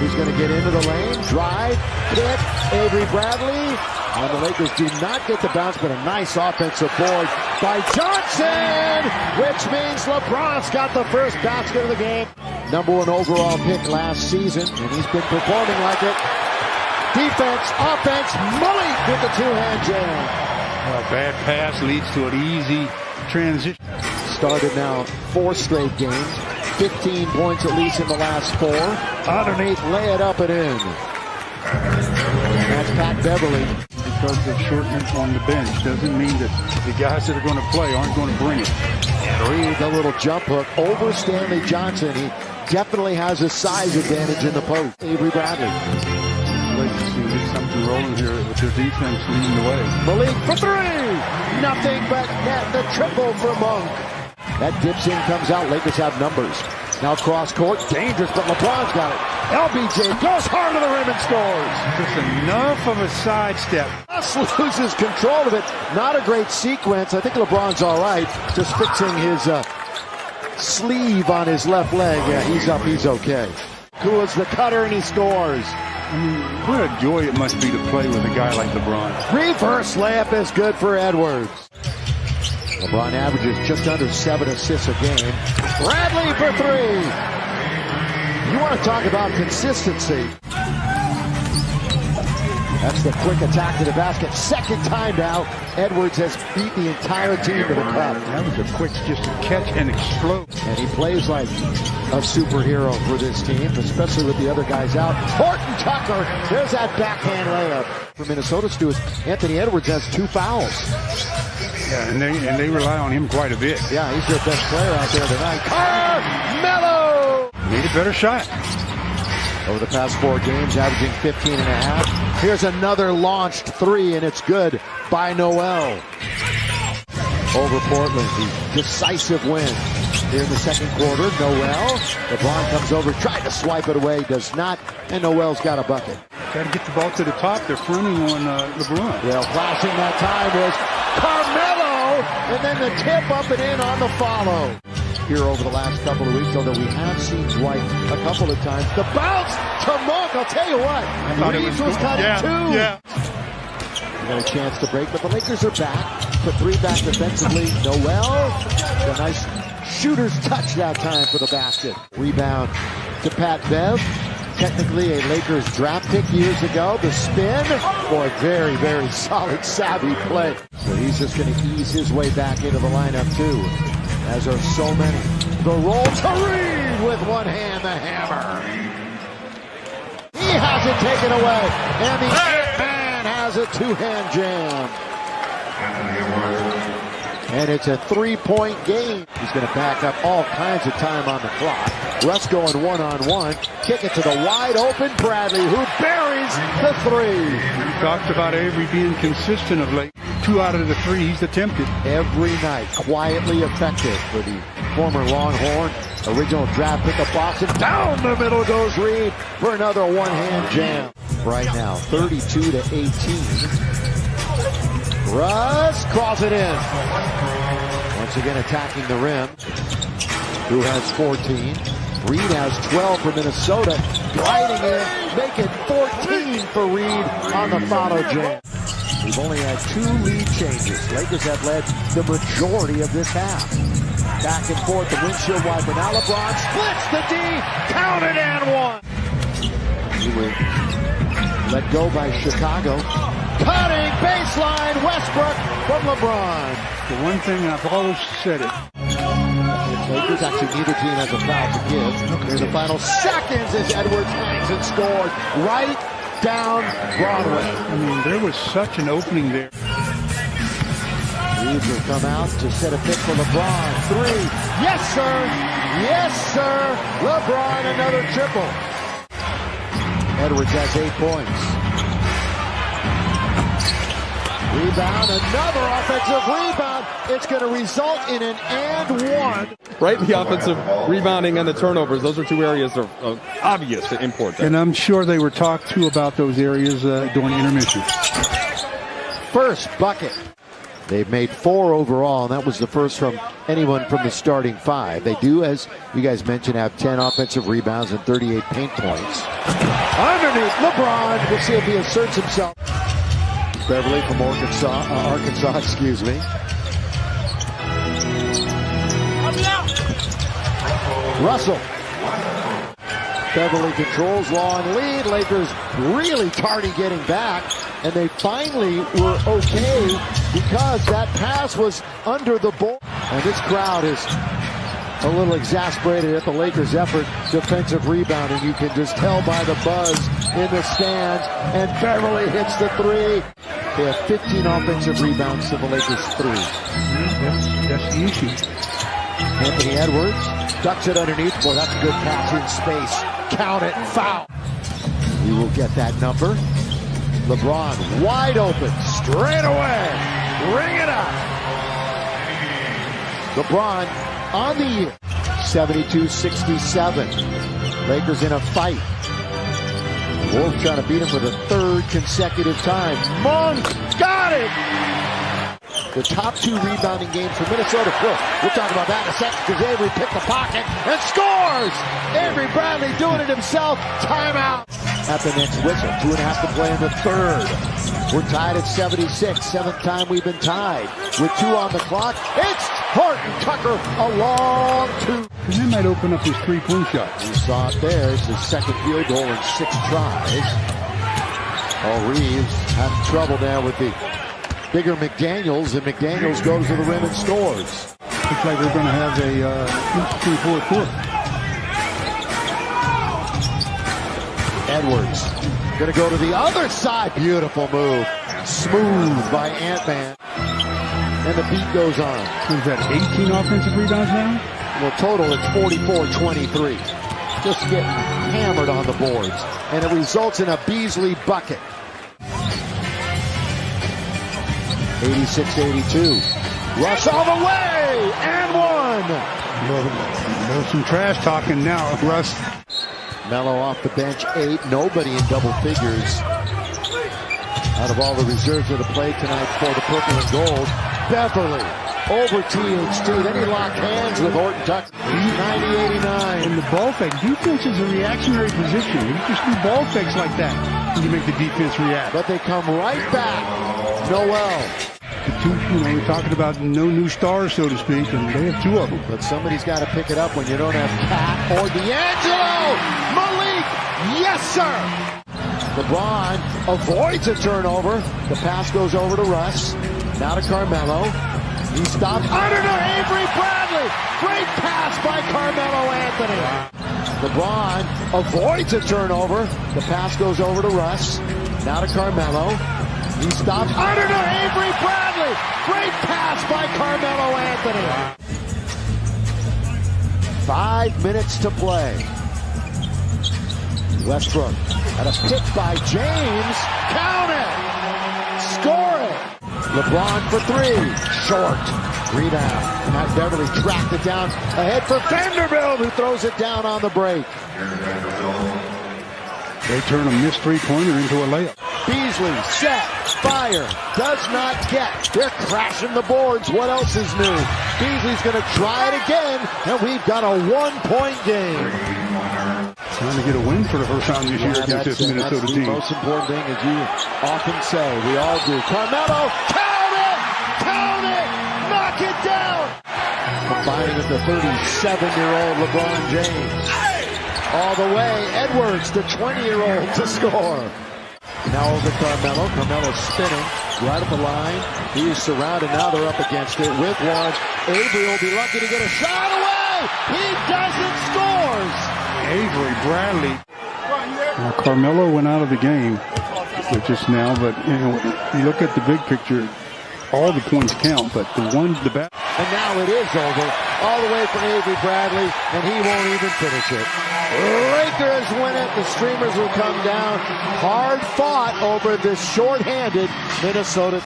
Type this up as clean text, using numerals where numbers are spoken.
He's going to get into the lane, drive, hit, Avery Bradley. And the Lakers do not get the bounce, but a nice offensive board by Johnson, which means LeBron's got the first basket of the game. #1 overall pick last season, and he's been performing like it. Defense, offense, Malik with the two-hand jam. A bad pass leads to an easy transition. Started now 4 straight games, 15 points at least in the last 4. Underneath, lay it up and in. And that's Pat Beverly. Because of shortness on the bench doesn't mean that the guys that are going to play aren't going to bring it. Reid, the little jump hook over Stanley Johnson. He definitely has a size advantage in the post. Avery Bradley. Like to see get something rolling here with their defense leading the way. Malik for 3. Nothing but net. The triple for Monk. That dips in, comes out. Lakers have numbers. Now cross court, dangerous, but LeBron's got it. LBJ goes hard to the rim and scores. Just enough of a sidestep. Loses control of it. Not a great sequence. I think LeBron's all right. Just fixing his sleeve on his left leg. Yeah, he's up. He's okay. Kua's the cutter, and he scores. I mean, what a joy it must be to play with a guy like LeBron. Reverse layup is good for Edwards. LeBron averages just under 7 assists a game. Bradley for 3. You want to talk about consistency. That's the quick attack to the basket. Second time now, Edwards has beat the entire team to the cup. That was a quick just to catch and explode. And he plays like a superhero for this team, especially with the other guys out. Horton Tucker, there's that backhand layup. For Minnesota Stewards, Anthony Edwards has 2 fouls. Yeah, and they rely on him quite a bit. Yeah, he's their best player out there tonight. Carmelo! Need a better shot. Over the past 4 games, averaging 15.5. Here's another launched 3, and it's good by Noel. Over Portland, the decisive win here in the second quarter. Noel, LeBron comes over, tried to swipe it away, does not, and Noel's got a bucket. Got to get the ball to the top. They're fronting on LeBron. Well, flashing that time was Carmelo, and then the tip up and in on the follow. Here over the last couple of weeks, although we have seen Dwight a couple of times. The bounce to Monk, I'll tell you what, Reeves was cutting 2. Yeah. We got a chance to break, but the Lakers are back. Put 3 back defensively. Noel, a nice shooter's touch that time for the basket. Rebound to Pat Bev. Technically a Lakers draft pick years ago. The spin, boy, very, very solid, savvy play. So he's just going to ease his way back into the lineup too, as are so many. The roll to Reid with one hand, the hammer. He has it taken away, and the Ant-Man has a 2-hand jam. And it's a 3-point game. He's going to back up all kinds of time on the clock. Russ going one-on-one. Kick it to the wide-open Bradley, who buries the 3. We talked about Avery being consistent of late. 2 out of the 3 he's attempted. Every night, quietly effective for the former Longhorn. Original draft pick of Boston. Down the middle goes Reid for another one-hand jam. Right now, 32-18. Russ calls it in. Once again attacking the rim. Who has 14? Reid has 12 for Minnesota. Gliding in, make it 14 for Reid on the follow jam. We've only had 2 lead changes. Lakers have led the majority of this half. Back and forth, the windshield wiper. Now LeBron splits the D. Count it and 1. He was let go by Chicago. Cutting baseline, Westbrook from LeBron. The one thing I've always said it. Lakers, actually neither team has a foul to give. Here's the final seconds as Edwards hangs and scored right down Broadway. I mean, there was such an opening there. Reeves will come out to set a pick for LeBron. 3. Yes, sir. Yes, sir. LeBron, another triple. Edwards has 8 points. Rebound, another offensive rebound. It's going to result in an and 1. Right, the offensive rebounding and the turnovers. Those are 2 areas of obvious to import there. And I'm sure they were talked to about those areas during intermission. First bucket They've made 4 overall, and that was the first from anyone from the starting 5. They do, as you guys mentioned, have 10 offensive rebounds and 38 paint points. Underneath LeBron, we'll see if he asserts himself. Beverly from Arkansas, excuse me. Russell. Beverly controls, long lead. Lakers really tardy getting back, and they finally were okay because that pass was under the ball. And this crowd is a little exasperated at the Lakers' effort defensive rebound, and you can just tell by the buzz in the stands. And Beverly hits the 3. They have 15 offensive rebounds to the Lakers' 3. That's the issue. Anthony Edwards ducks it underneath. Boy, that's a good pass in space. Count it, foul. We will get that number. LeBron wide open, straight away. Ring it up. LeBron on the year. 72-67. Lakers in a fight. Wolves trying to beat him for the 3rd consecutive time. Monk got it. The top 2 rebounding games for Minnesota. We'll talk about that in a second because Avery picked the pocket and scores! Avery Bradley doing it himself. Timeout. At the next whistle. 2.5 to play in the 3rd. We're tied at 76. 7th time we've been tied. With 2 on the clock, it's Horton Tucker, a long 2. And that might open up his 3-point shot. You saw it there. It's his 2nd field goal in 6 tries. Reeves having trouble now with the bigger McDaniels, and McDaniels goes to the rim and scores. Looks like we're going to have a 3-4 quarter. Edwards going to go to the other side. Beautiful move. Smooth by Ant-Man. And the beat goes on. Is that 18 offensive rebounds now? Well, total it's 44-23. Just getting hammered on the boards. And it results in a Beasley bucket. 86-82. Russ all the way! And 1! There's some trash talking now, Russ. Melo off the bench, 8. Nobody in double figures. Out of all the reserves that have played tonight for the purple and gold. Beverly over THT. Then he locked hands with Horton Tucker. 90-89. And the ball fake. Defense is a reactionary position. You just do ball fakes like that when you make the defense react. But they come right back. Noel. We're talking about no new stars, so to speak, and they have 2 of them. But somebody's got to pick it up when you don't have Cat or D'Angelo. Malik, yes, sir. LeBron avoids a turnover. The pass goes over to Russ. Now to Carmelo. He stops under to Avery Bradley. Great pass by Carmelo Anthony. LeBron avoids a turnover. The pass goes over to Russ. Now to Carmelo. He stops under to Avery Bradley. Great pass by Carmelo Anthony. 5 minutes to play. Westbrook at a pick by James. Count it. Score it. LeBron for 3. Short. Rebound. Pat Beverly tracked it down ahead for Vanderbilt, who throws it down on the break. They turn a missed 3-pointer into a layup. Beasley, set, fire, does not get. They're crashing the boards. What else is new? Beasley's going to try it again, and we've got a 1-point game. Trying to get a win for the first time this year against this Minnesota team. The most important thing, as you often say, we all do. Carmelo, count it! Count it! Knock it down! Combining with the 37-year-old LeBron James. All the way, Edwards, the 20-year-old, to score. Now over Carmelo. Carmelo's spinning right at the line. He is surrounded. Now they're up against it with 1. Avery will be lucky to get a shot away. He doesn't scores. Avery Bradley. Carmelo went out of the game just now, but you look at the big picture. All the points count, but the back. And now it is over. All the way from Avery Bradley, and he won't even finish it. Lakers win it. The streamers will come down. Hard fought over this short-handed Minnesota.